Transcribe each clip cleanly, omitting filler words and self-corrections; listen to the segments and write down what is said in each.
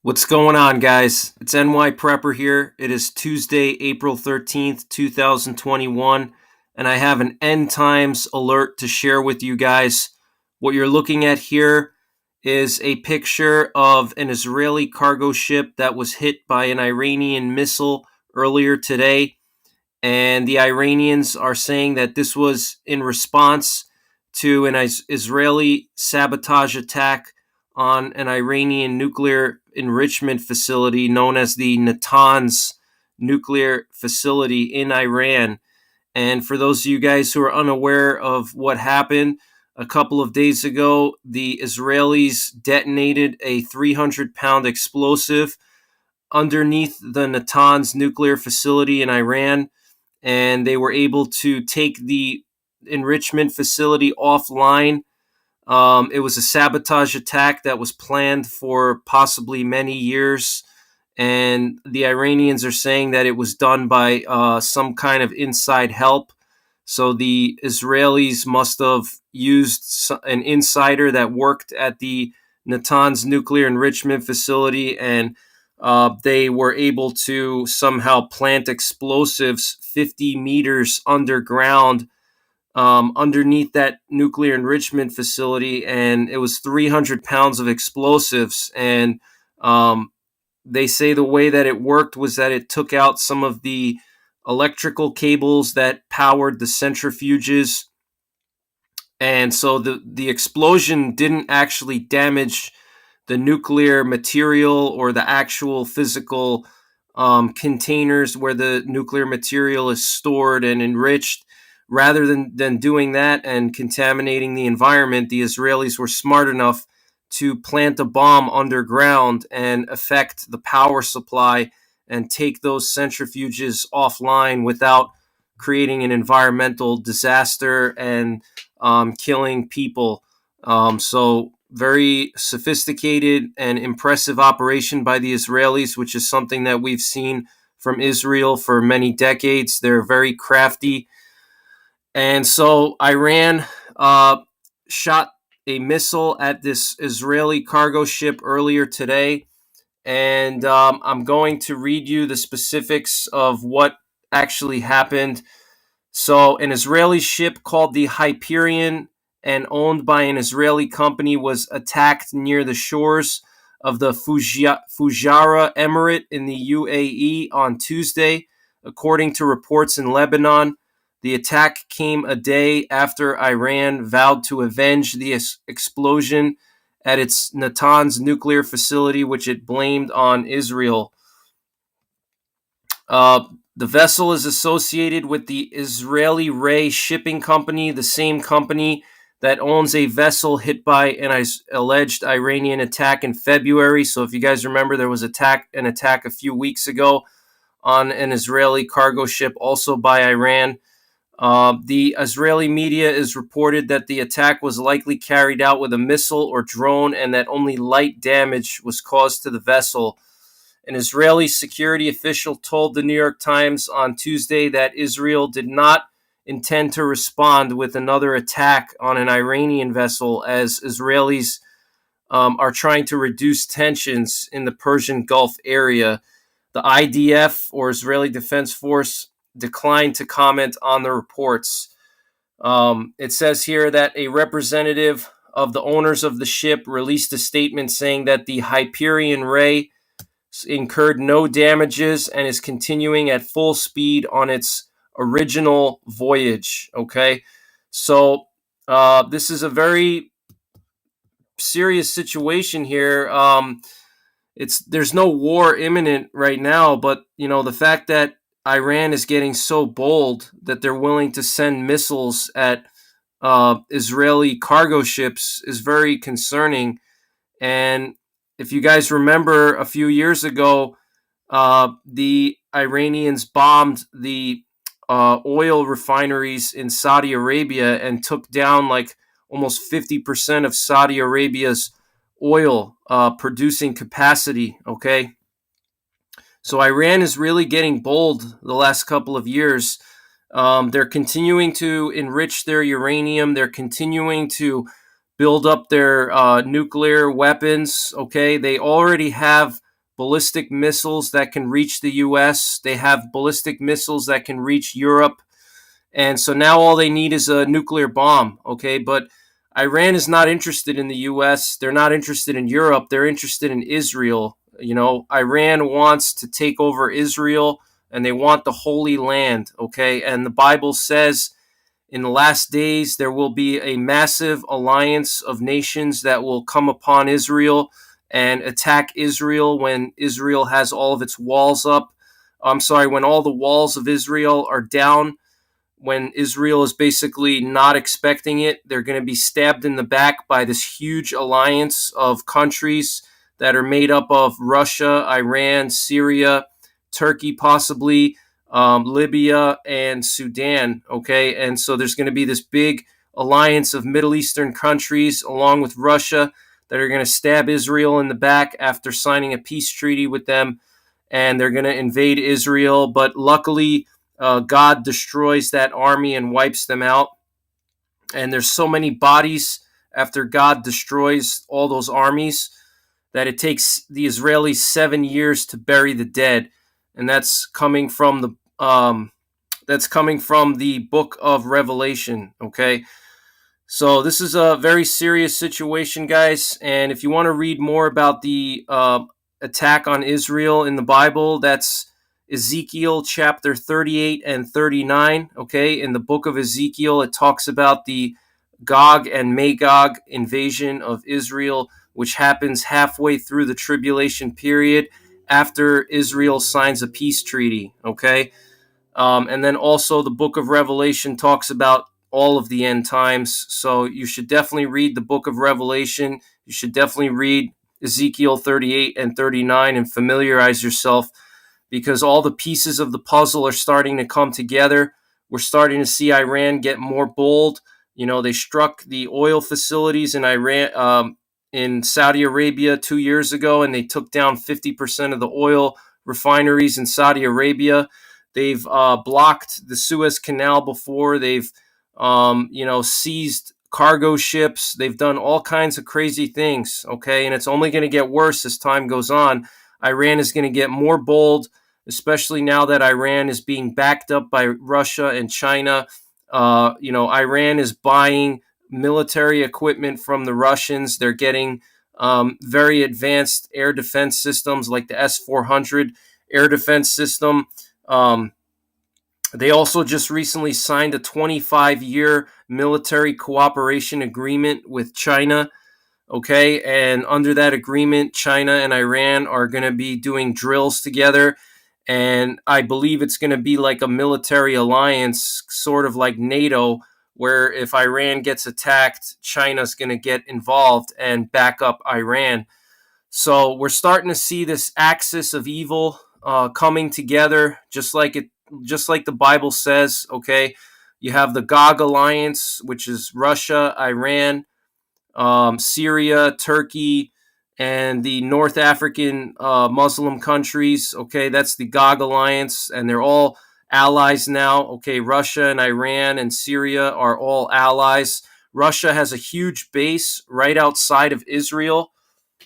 What's going on, guys? It's NY Prepper here. It is Tuesday, April 13th, 2021, and I have an end times alert to share with you guys. What you're looking at here is a picture of an Israeli cargo ship that was hit by an Iranian missile earlier today. And the Iranians are saying that this was in response to an Israeli sabotage attack on an Iranian nuclear enrichment facility known as the Natanz nuclear facility in Iran. And for those of you guys who are unaware of what happened, a couple of days ago, the Israelis detonated a 300-pound explosive underneath the Natanz nuclear facility in Iran, and they were able to take the enrichment facility offline. It was a sabotage attack that was planned for possibly many years, and the Iranians are saying that it was done by some kind of inside help. So the Israelis must have used an insider that worked at the Natanz nuclear enrichment facility, and they were able to somehow plant explosives 50 meters underground, underneath that nuclear enrichment facility, and it was 300 pounds of explosives. And they say the way that it worked was that it took out some of the electrical cables that powered the centrifuges, and so the explosion didn't actually damage the nuclear material or the actual physical containers where the nuclear material is stored and enriched. Rather than doing that and contaminating the environment, the Israelis were smart enough to plant a bomb underground and affect the power supply and take those centrifuges offline without creating an environmental disaster and killing people. So very sophisticated and impressive operation by the Israelis, which is something that we've seen from Israel for many decades. They're very crafty. And so Iran shot a missile at this Israeli cargo ship earlier today. And I'm going to read you the specifics of what actually happened. So, an Israeli ship called the Hyperion and owned by an Israeli company was attacked near the shores of the Fujairah Emirate in the UAE on Tuesday, according to reports in Lebanon. The attack came a day after Iran vowed to avenge the explosion at its Natanz nuclear facility, which it blamed on Israel. The vessel is associated with the Israeli Ray Shipping Company, the same company that owns a vessel hit by an alleged Iranian attack in February. So if you guys remember, there was an attack a few weeks ago on an Israeli cargo ship, also by Iran. The Israeli media is reported that the attack was likely carried out with a missile or drone and that only light damage was caused to the vessel. An Israeli security official told the New York Times on Tuesday that Israel did not intend to respond with another attack on an Iranian vessel, as Israelis are trying to reduce tensions in the Persian Gulf area. The IDF, or Israeli Defense Force, declined to comment on the reports. It says here that a representative of the owners of the ship released a statement saying that the Hyperion Ray incurred no damages and is continuing at full speed on its original voyage. Okay, so this is a very serious situation here. There's no war imminent right now, but the fact that Iran is getting so bold that they're willing to send missiles at Israeli cargo ships is very concerning. And if you guys remember, a few years ago, the Iranians bombed the oil refineries in Saudi Arabia and took down like almost 50% of Saudi Arabia's oil producing capacity. Okay. So Iran is really getting bold the last couple of years. They're continuing to enrich their uranium. They're continuing to build up their nuclear weapons. Okay, they already have ballistic missiles that can reach the US. They have ballistic missiles that can reach Europe. And so now all they need is a nuclear bomb, okay? But Iran is not interested in the US. They're not interested in Europe. They're interested in Israel. Iran wants to take over Israel, and they want the Holy Land, okay? And the Bible says in the last days there will be a massive alliance of nations that will come upon Israel and attack Israel when Israel has all of its walls up. When all the walls of Israel are down, when Israel is basically not expecting it. They're going to be stabbed in the back by this huge alliance of countries that are made up of Russia, Iran, Syria, Turkey, possibly Libya, and Sudan. Okay, and so there's going to be this big alliance of Middle Eastern countries along with Russia that are going to stab Israel in the back after signing a peace treaty with them, and they're going to invade Israel. But luckily, God destroys that army and wipes them out. And there's so many bodies after God destroys all those armies that it takes the Israelis 7 years to bury the dead. And that's coming from the book of Revelation. Okay, so this is a very serious situation, guys. And if you want to read more about the attack on Israel in the Bible, that's Ezekiel chapter 38 and 39. Okay, in the book of Ezekiel, it talks about the Gog and Magog invasion of Israel, which happens halfway through the tribulation period after Israel signs a peace treaty. Okay, and then also the book of Revelation talks about all of the end times. So you should definitely read the book of Revelation. You should definitely read Ezekiel 38 and 39 and familiarize yourself, because all the pieces of the puzzle are starting to come together. We're starting to see Iran get more bold. They struck the oil facilities in Iran, in Saudi Arabia 2 years ago, and they took down 50% of the oil refineries in Saudi Arabia. They've blocked the Suez Canal before. They've, seized cargo ships. They've done all kinds of crazy things, okay? And it's only going to get worse as time goes on. Iran is going to get more bold, especially now that Iran is being backed up by Russia and China. Iran is buying military equipment from the Russians. They're getting very advanced air defense systems like the S-400 air defense system. They also just recently signed a 25-year military cooperation agreement with China. Okay, and under that agreement, China and Iran are going to be doing drills together, and I believe it's going to be like a military alliance, sort of like NATO, where if Iran gets attacked, China's going to get involved and back up Iran. So we're starting to see this axis of evil coming together, just like the Bible says. Okay, you have the Gog alliance, which is Russia, Iran, Syria, Turkey, and the North African Muslim countries. Okay, that's the Gog alliance, and they're all allies now. Okay, Russia and Iran and Syria are all allies. Russia has a huge base right outside of Israel.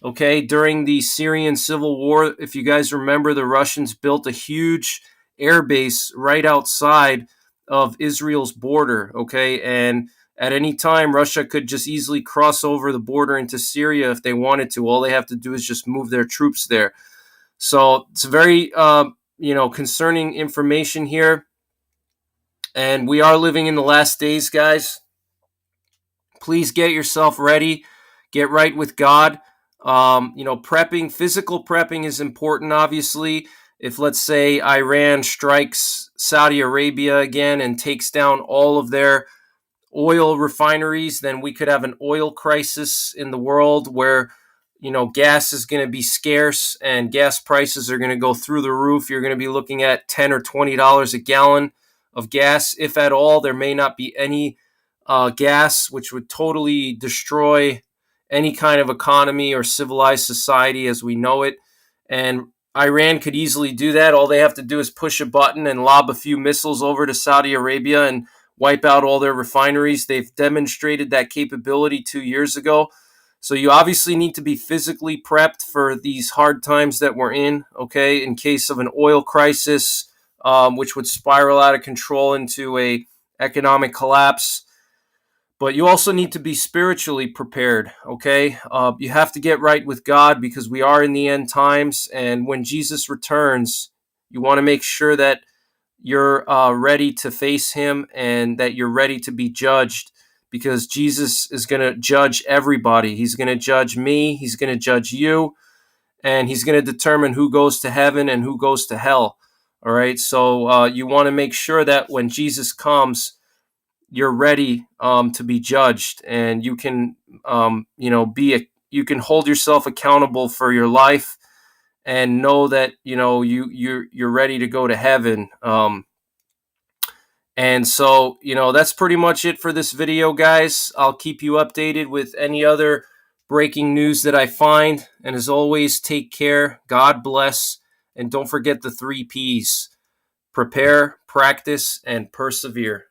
Okay, during the Syrian civil war, if you guys remember, the Russians built a huge air base right outside of Israel's border. Okay, and at any time, Russia could just easily cross over the border into Syria if they wanted to. All they have to do is just move their troops there. So it's very, concerning information here. And we are living in the last days, guys. Please get yourself ready. Get right with God. Physical prepping is important, obviously. If, let's say, Iran strikes Saudi Arabia again and takes down all of their oil refineries, then we could have an oil crisis in the world where, gas is going to be scarce and gas prices are going to go through the roof. You're going to be looking at $10 or $20 a gallon of gas. If at all, there may not be any gas, which would totally destroy any kind of economy or civilized society as we know it. And Iran could easily do that. All they have to do is push a button and lob a few missiles over to Saudi Arabia and wipe out all their refineries. They've demonstrated that capability 2 years ago. So you obviously need to be physically prepped for these hard times that we're in, okay, in case of an oil crisis, which would spiral out of control into a economic collapse. But you also need to be spiritually prepared, okay? You have to get right with God because we are in the end times. And when Jesus returns, you want to make sure that you're ready to face him and that you're ready to be judged because Jesus is going to judge everybody. He's going to judge me, he's going to judge you, and he's going to determine who goes to heaven and who goes to hell. All right, so you want to make sure that when Jesus comes, you're ready to be judged, and you can, you can hold yourself accountable for your life, and know that you're ready to go to heaven. And so, that's pretty much it for this video, guys. I'll keep you updated with any other breaking news that I find. And as always, take care, God bless, and don't forget the 3 Ps: prepare, practice, and persevere.